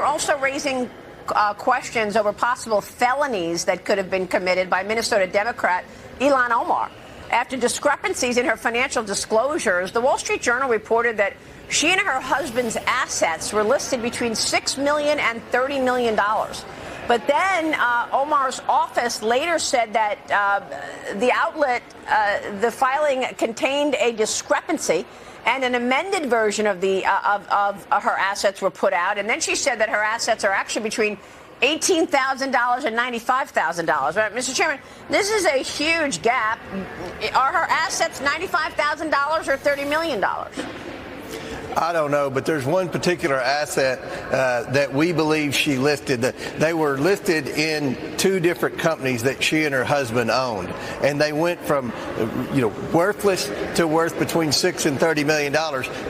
they're also raising questions over possible felonies that could have been committed by Minnesota Democrat Ilhan Omar. After discrepancies in her financial disclosures, the Wall Street Journal reported that she and her husband's assets were listed between $6 million and $30 million. But then Omar's office later said that the outlet, the filing contained a discrepancy, and an amended version of of her assets were put out. And then she said that her assets are actually between $18,000 and $95,000. Right, Mr. Chairman, this is a huge gap. Are her assets $95,000 or $30 million? I don't know, but there's one particular asset that we believe she listed. They were listed in two different companies that she and her husband owned, and they went from, worthless to worth between $6 and $30 million,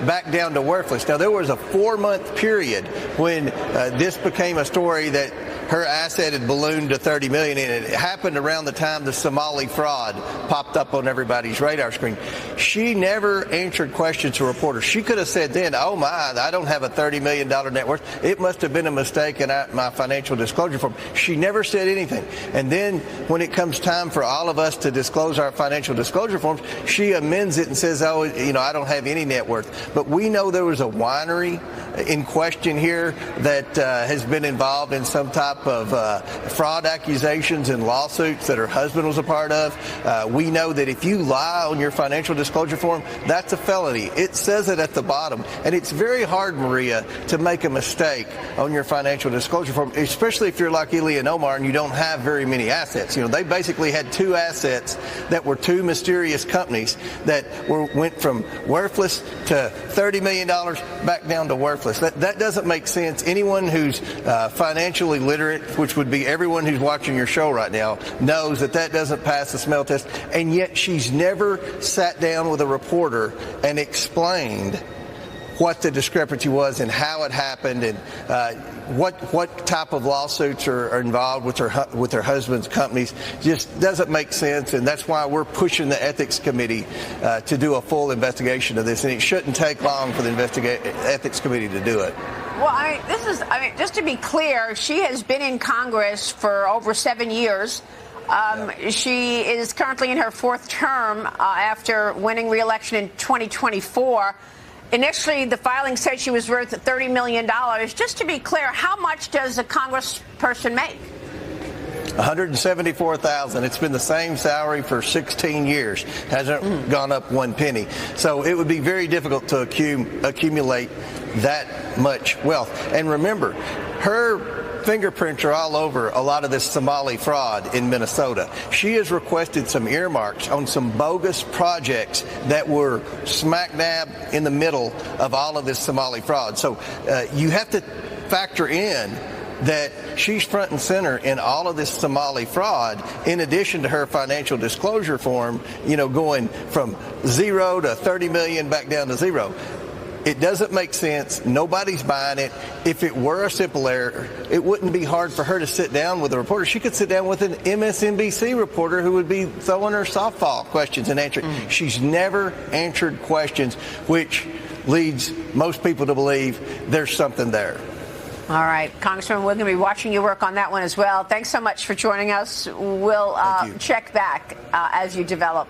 back down to worthless. Now, there was a 4-month period when this became a story that her asset had ballooned to $30 million, and it happened around the time the Somali fraud popped up on everybody's radar screen. She never answered questions to reporters. She could have said then, oh my, I don't have a $30 million net worth. It must have been a mistake in my financial disclosure form. She never said anything. And then when it comes time for all of us to disclose our financial disclosure forms, she amends it and says, oh, I don't have any net worth. But we know there was a winery in question here that has been involved in some type of fraud accusations and lawsuits that her husband was a part of. We know that if you lie on your financial disclosure form, that's a felony. It says it at the bottom. And it's very hard, Maria, to make a mistake on your financial disclosure form, especially if you're like Ilhan Omar and you don't have very many assets. They basically had two assets that were two mysterious companies that went from worthless to $30 million back down to worthless. That doesn't make sense. Anyone who's financially literate, which would be everyone who's watching your show right now, knows that doesn't pass the smell test. And yet she's never sat down with a reporter and explained what the discrepancy was and how it happened and what type of lawsuits are involved with her husband's companies. Just doesn't make sense, and that's why we're pushing the ethics committee to do a full investigation of this, and it shouldn't take long for the ethics committee to do it. Well, just to be clear, she has been in Congress for over 7 years. She is currently in her 4th term after winning re-election in 2024. Initially, the filing said she was worth $30 million. Just to be clear, how much does a congressperson make? $174,000. It's been the same salary for 16 years. Hasn't gone up one penny. So it would be very difficult to accumulate that much wealth. And remember, her fingerprints are all over a lot of this Somali fraud in Minnesota. She has requested some earmarks on some bogus projects that were smack dab in the middle of all of this Somali fraud. So you have to factor in that she's front and center in all of this Somali fraud, in addition to her financial disclosure form, going from 0 to 30 million back down to 0. It doesn't make sense. Nobody's buying it. If it were a simple error, it wouldn't be hard for her to sit down with a reporter. She could sit down with an MSNBC reporter who would be throwing her softball questions and answering. She's never answered questions, which leads most people to believe there's something there. All right, Congressman, we're going to be watching your work on that one as well. Thanks so much for joining us. We'll check back as you develop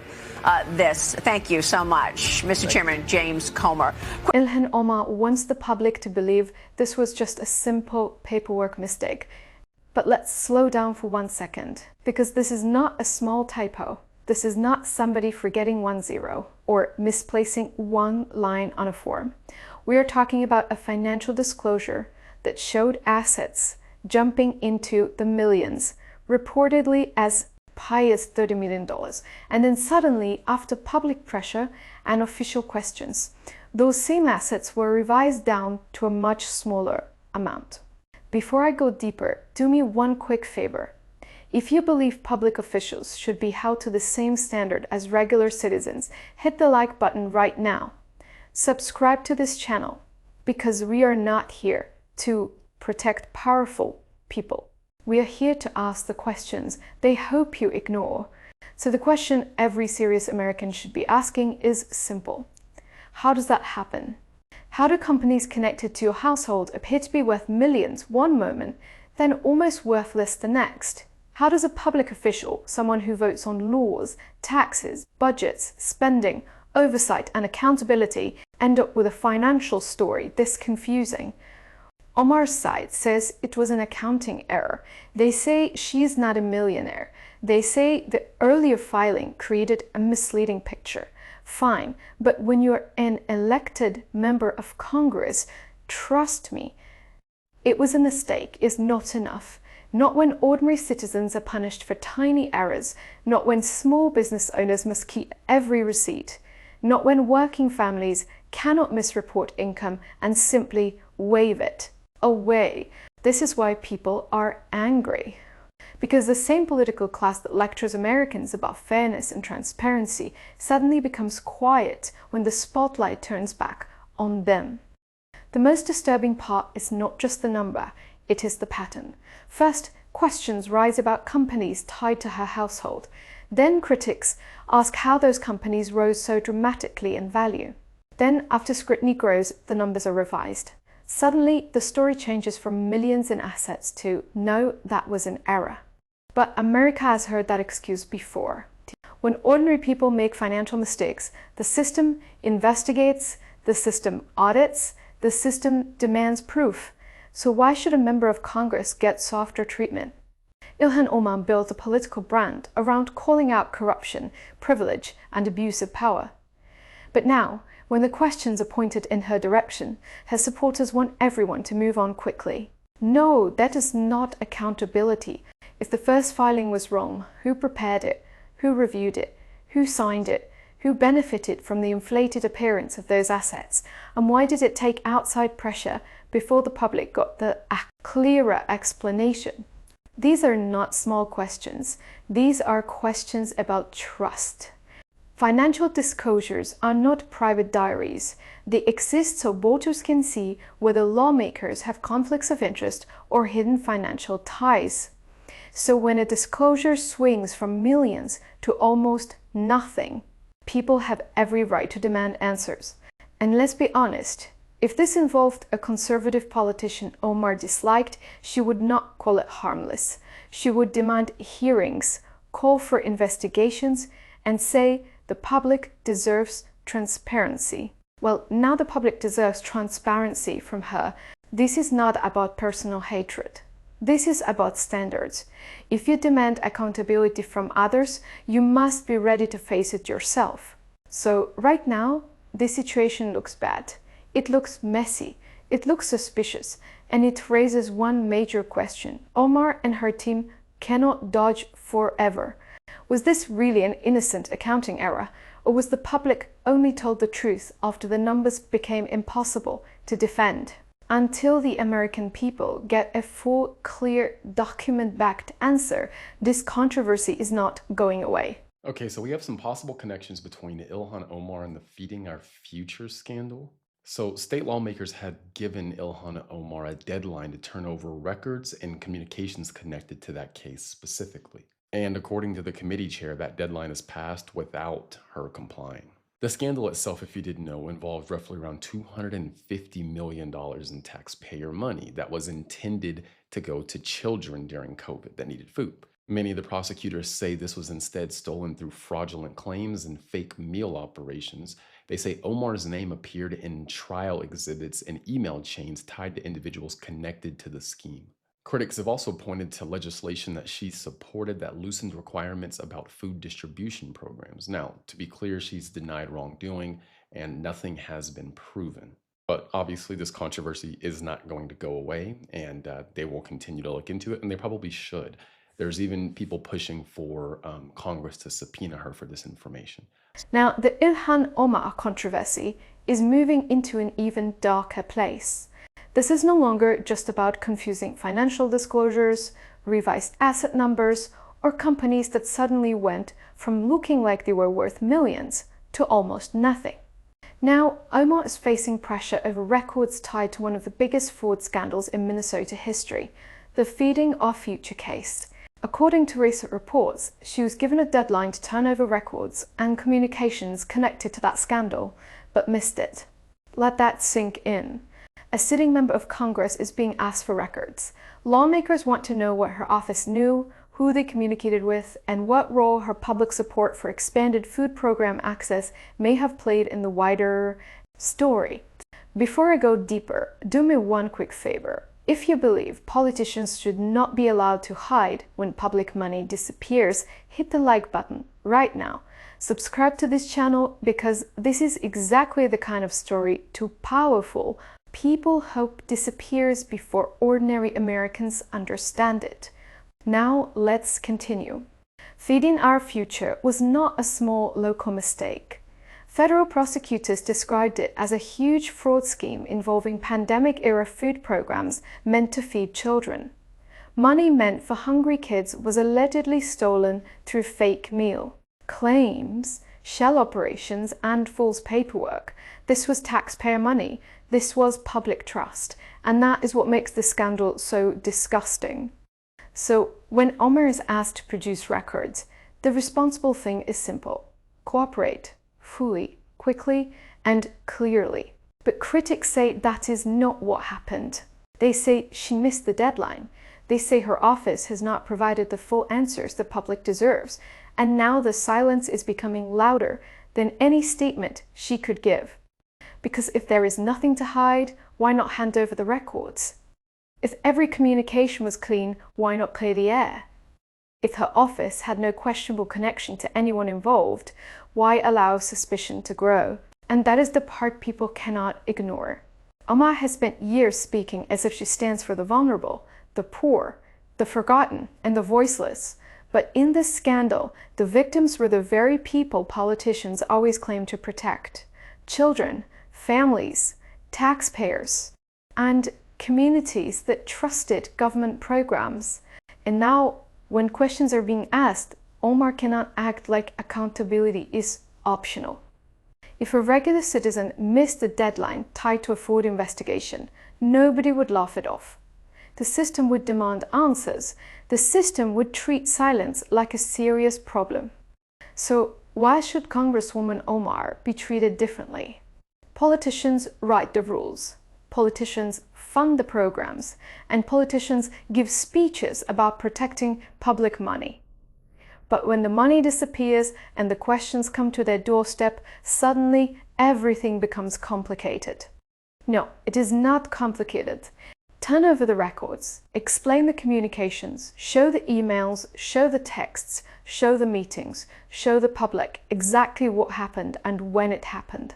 this. Thank you so much, Mr. Chairman James Comer. Ilhan Omar wants the public to believe this was just a simple paperwork mistake. But let's slow down for 1 second, because this is not a small typo. This is not somebody forgetting 1 0 or misplacing one line on a form. We are talking about a financial disclosure that showed assets jumping into the millions, reportedly as high as $30 million. And then suddenly, after public pressure and official questions, those same assets were revised down to a much smaller amount. Before I go deeper, do me one quick favor. If you believe public officials should be held to the same standard as regular citizens, hit the like button right now. Subscribe to this channel, because we are not here to protect powerful people. We are here to ask the questions they hope you ignore. So the question every serious American should be asking is simple. How does that happen? How do companies connected to your household appear to be worth millions one moment, then almost worthless the next? How does a public official, someone who votes on laws, taxes, budgets, spending, oversight and accountability, end up with a financial story this confusing? Omar's side says it was an accounting error. They say she's not a millionaire. They say the earlier filing created a misleading picture. Fine, but when you're an elected member of Congress, trust me, it was a mistake is not enough. Not when ordinary citizens are punished for tiny errors, not when small business owners must keep every receipt, not when working families cannot misreport income and simply waive it away. This is why people are angry. Because the same political class that lectures Americans about fairness and transparency suddenly becomes quiet when the spotlight turns back on them. The most disturbing part is not just the number, it is the pattern. First, questions rise about companies tied to her household. Then critics ask how those companies rose so dramatically in value. Then, after scrutiny grows, the numbers are revised. Suddenly, the story changes from millions in assets to, no, that was an error. But America has heard that excuse before. When ordinary people make financial mistakes, the system investigates, the system audits, the system demands proof. So why should a member of Congress get softer treatment? Ilhan Omar built a political brand around calling out corruption, privilege, and abuse of power. But now, when the questions are pointed in her direction, her supporters want everyone to move on quickly. No, that is not accountability. If the first filing was wrong, who prepared it? Who reviewed it? Who signed it? Who benefited from the inflated appearance of those assets? And why did it take outside pressure before the public got the clearer explanation? These are not small questions. These are questions about trust. Financial disclosures are not private diaries. They exist so voters can see whether lawmakers have conflicts of interest or hidden financial ties. So when a disclosure swings from millions to almost nothing, people have every right to demand answers. And let's be honest, if this involved a conservative politician Omar disliked, she would not call it harmless. She would demand hearings, call for investigations, and say the public deserves transparency. Well, now the public deserves transparency from her. This is not about personal hatred. This is about standards. If you demand accountability from others, you must be ready to face it yourself. So right now, this situation looks bad. It looks messy. It looks suspicious. And it raises one major question. Omar and her team cannot dodge forever. Was this really an innocent accounting error? Or was the public only told the truth after the numbers became impossible to defend? Until the American people get a full, clear, document-backed answer, this controversy is not going away. Okay, so we have some possible connections between Ilhan Omar and the Feeding Our Future scandal. So state lawmakers had given Ilhan Omar a deadline to turn over records and communications connected to that case specifically. And according to the committee chair, that deadline is passed without her complying. The scandal itself, if you didn't know, involved roughly around $250 million in taxpayer money that was intended to go to children during COVID that needed food. Many of the prosecutors say this was instead stolen through fraudulent claims and fake meal operations. They say Omar's name appeared in trial exhibits and email chains tied to individuals connected to the scheme. Critics have also pointed to legislation that she supported that loosened requirements about food distribution programs. Now, to be clear, she's denied wrongdoing and nothing has been proven. But obviously this controversy is not going to go away, and they will continue to look into it, and they probably should. There's even people pushing for Congress to subpoena her for this information. Now, the Ilhan Omar controversy is moving into an even darker place. This is no longer just about confusing financial disclosures, revised asset numbers, or companies that suddenly went from looking like they were worth millions to almost nothing. Now, Omar is facing pressure over records tied to one of the biggest fraud scandals in Minnesota history, the Feeding Our Future case. According to recent reports, she was given a deadline to turn over records and communications connected to that scandal, but missed it. Let that sink in. A sitting member of Congress is being asked for records. Lawmakers want to know what her office knew, who they communicated with, and what role her public support for expanded food program access may have played in the wider story. Before I go deeper, do me one quick favor. If you believe politicians should not be allowed to hide when public money disappears, hit the like button right now. Subscribe to this channel because this is exactly the kind of story too powerful people hope disappears before ordinary Americans understand it. Now let's continue. Feeding Our Future was not a small local mistake. Federal prosecutors described it as a huge fraud scheme involving pandemic-era food programs meant to feed children. Money meant for hungry kids was allegedly stolen through fake meal claims, shell operations, and false paperwork. This was taxpayer money. This was public trust. And that is what makes this scandal so disgusting. So when Omar is asked to produce records, the responsible thing is simple. Cooperate fully, quickly, and clearly. But critics say that is not what happened. They say she missed the deadline. They say her office has not provided the full answers the public deserves. And now the silence is becoming louder than any statement she could give. Because if there is nothing to hide, why not hand over the records? If every communication was clean, why not clear the air? If her office had no questionable connection to anyone involved, why allow suspicion to grow? And that is the part people cannot ignore. Omar has spent years speaking as if she stands for the vulnerable, the poor, the forgotten, and the voiceless. But in this scandal, the victims were the very people politicians always claim to protect. Children, families, taxpayers, and communities that trusted government programs. And now, when questions are being asked, Omar cannot act like accountability is optional. If a regular citizen missed a deadline tied to a fraud investigation, nobody would laugh it off. The system would demand answers. The system would treat silence like a serious problem. So why should Congresswoman Omar be treated differently? Politicians write the rules. Politicians fund the programs. And politicians give speeches about protecting public money. But when the money disappears and the questions come to their doorstep, suddenly everything becomes complicated. No, it is not complicated. Turn over the records, explain the communications, show the emails, show the texts, show the meetings, show the public exactly what happened and when it happened.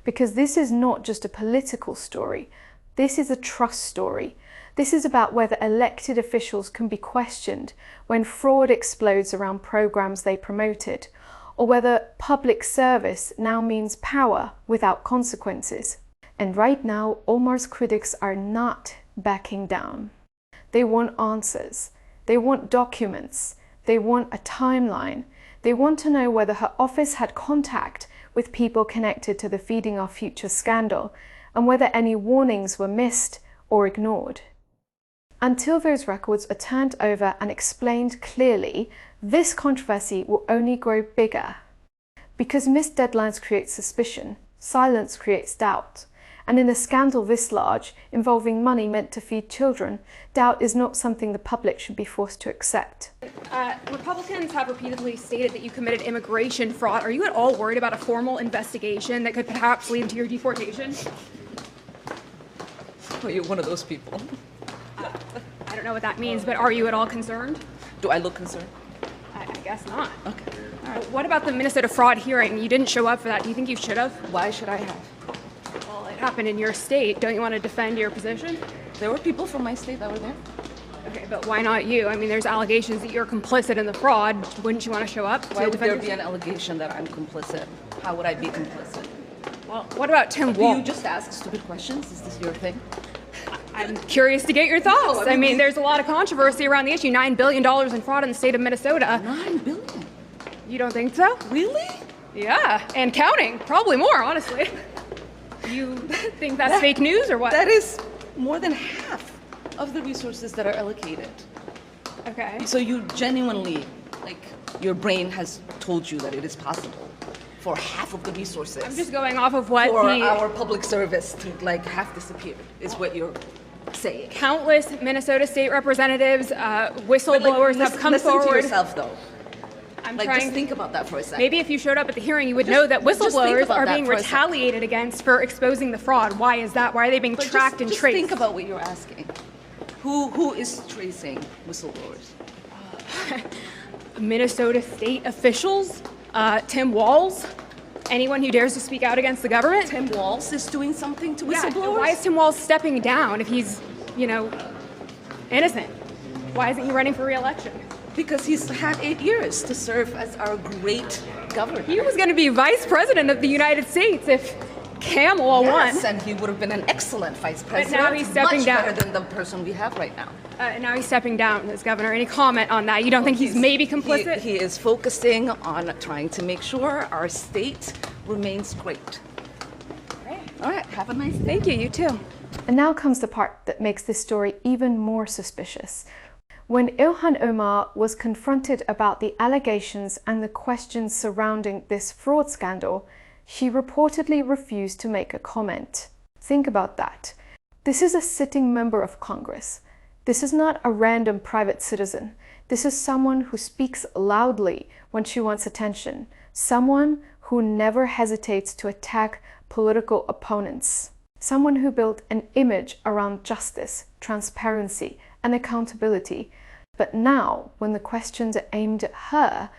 Because this is not just a political story, this is a trust story. This is about whether elected officials can be questioned when fraud explodes around programs they promoted, or whether public service now means power without consequences. And right now, Omar's critics are not backing down. They want answers. They want documents. They want a timeline. They want to know whether her office had contact with people connected to the Feeding Our Future scandal, and whether any warnings were missed or ignored. Until those records are turned over and explained clearly, this controversy will only grow bigger. Because missed deadlines create suspicion, silence creates doubt. And in a scandal this large, involving money meant to feed children, doubt is not something the public should be forced to accept. Republicans have repeatedly stated that you committed immigration fraud. Are you at all worried about a formal investigation that could perhaps lead to your deportation? Oh, you're one of those people. I don't know what that means, but are you at all concerned? Do I look concerned? I guess not. Okay. All right. What about the Minnesota fraud hearing? You didn't show up for that. Do you think you should have? Why should I have? Well, it happened in your state. Don't you want to defend your position? There were people from my state that were there. Okay, but why not you? I mean, there's allegations that you're complicit in the fraud. Wouldn't you want to show up to Why would defend there be yourself? an allegation that I'm complicit? How would I be complicit? Well, what about Tim Do Walz? you just ask stupid questions? Is this your thing? I'm curious to get your thoughts. I mean, there's a lot of controversy around the issue. $9 billion in fraud in the state of Minnesota. $9 billion? You don't think so? Really? Yeah, and counting. Probably more, honestly. You think that's fake news or what? That is more than half of the resources that are allocated. Okay. So you genuinely, like, your brain has told you that it is possible for half of the resources. I'm just going off of what for our public service to like have disappeared, is what you're saying. Countless Minnesota state representatives, whistleblowers have come listen forward. To yourself, though. I'm like, trying. Just think about that for a second. Maybe if you showed up at the hearing, you would know that whistleblowers are being retaliated against for exposing the fraud. Why is that? Why are they being tracked and traced? Think about what you're asking. Who is tracing whistleblowers? Minnesota state officials, Tim Walz, anyone who dares to speak out against the government. Tim Walz is doing something to whistleblowers? Yeah, why is Tim Walz stepping down if he's, innocent? Why isn't he running for re-election? Because he's had 8 years to serve as our great governor. He was going to be vice president of the United States if Kamala won. Yes, and he would have been an excellent vice president. But now he's stepping down. Much better than the person we have right now. And now he's stepping down as governor. Any comment on that? You don't think he's maybe complicit? He is focusing on trying to make sure our state remains great. All right, have a nice day. Thank you, you too. And now comes the part that makes this story even more suspicious. When Ilhan Omar was confronted about the allegations and the questions surrounding this fraud scandal, she reportedly refused to make a comment. Think about that. This is a sitting member of Congress. This is not a random private citizen. This is someone who speaks loudly when she wants attention. Someone who never hesitates to attack political opponents. Someone who built an image around justice, transparency, and accountability. But now, when the questions are aimed at her,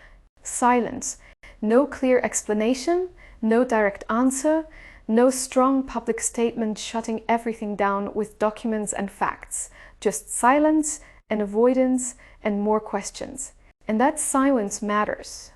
silence. No clear explanation, no direct answer, no strong public statement shutting everything down with documents and facts. Just silence and avoidance and more questions. And that silence matters.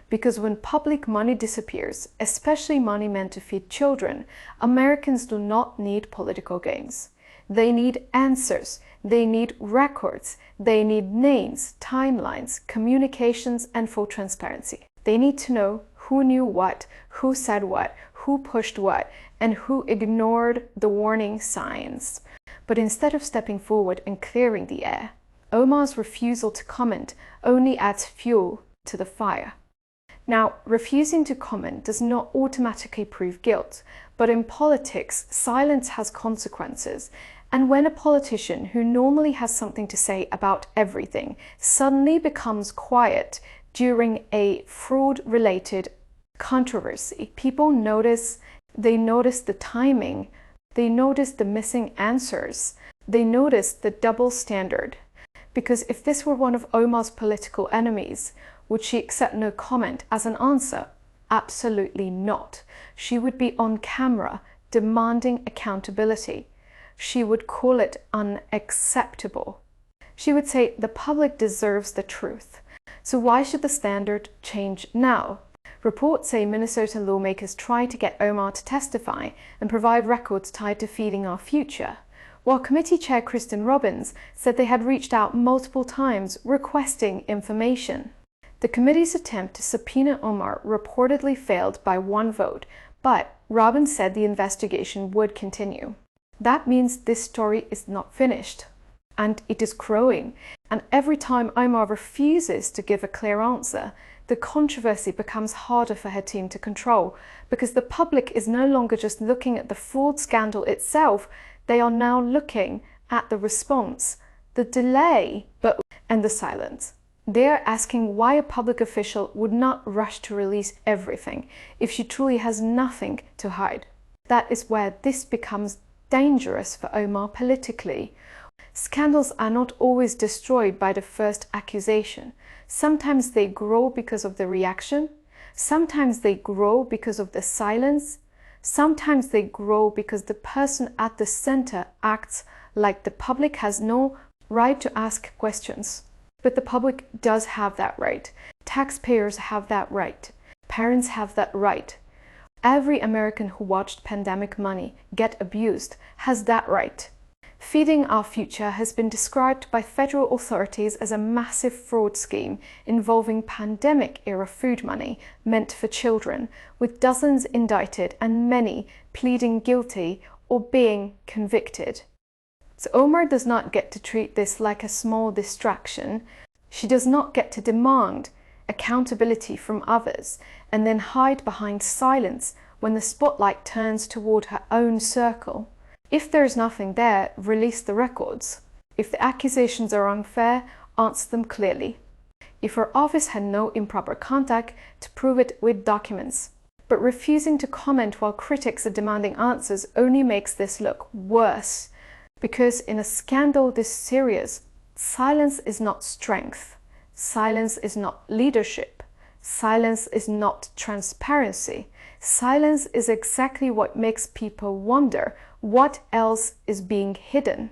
Because when public money disappears, especially money meant to feed children, Americans do not need political games. They need answers. They need records. They need names, timelines, communications, and full transparency. They need to know who knew what, who said what, who pushed what, and who ignored the warning signs. But instead of stepping forward and clearing the air, Omar's refusal to comment only adds fuel to the fire. Now, refusing to comment does not automatically prove guilt, but in politics, silence has consequences. And when a politician who normally has something to say about everything suddenly becomes quiet during a fraud-related controversy, people notice, they notice the timing, they notice the missing answers, they notice the double standard. Because if this were one of Omar's political enemies, would she accept no comment as an answer? Absolutely not. She would be on camera demanding accountability. She would call it unacceptable. She would say the public deserves the truth. So why should the standard change now? Reports say Minnesota lawmakers tried to get Omar to testify and provide records tied to feeding our future, while committee chair Kristen Robbins said they had reached out multiple times requesting information. The committee's attempt to subpoena Omar reportedly failed by 1 vote, but Robbins said the investigation would continue. That means this story is not finished, and it is growing. And every time Omar refuses to give a clear answer, the controversy becomes harder for her team to control, because the public is no longer just looking at the fraud scandal itself, they are now looking at the response, the delay, and the silence. They are asking why a public official would not rush to release everything if she truly has nothing to hide. That is where this becomes dangerous for Omar politically. Scandals are not always destroyed by the first accusation. Sometimes they grow because of the reaction. Sometimes they grow because of the silence. Sometimes they grow because the person at the center acts like the public has no right to ask questions. But the public does have that right. Taxpayers have that right. Parents have that right. Every American who watched pandemic money get abused has that right. Feeding Our Future has been described by federal authorities as a massive fraud scheme involving pandemic-era food money meant for children, with dozens indicted and many pleading guilty or being convicted. So Omar does not get to treat this like a small distraction. She does not get to demand accountability from others, and then hide behind silence when the spotlight turns toward her own circle. If there is nothing there, release the records. If the accusations are unfair, answer them clearly. If her office had no improper contact, to prove it with documents. But refusing to comment while critics are demanding answers only makes this look worse. Because in a scandal this serious, silence is not strength. Silence is not leadership. Silence is not transparency. Silence is exactly what makes people wonder what else is being hidden.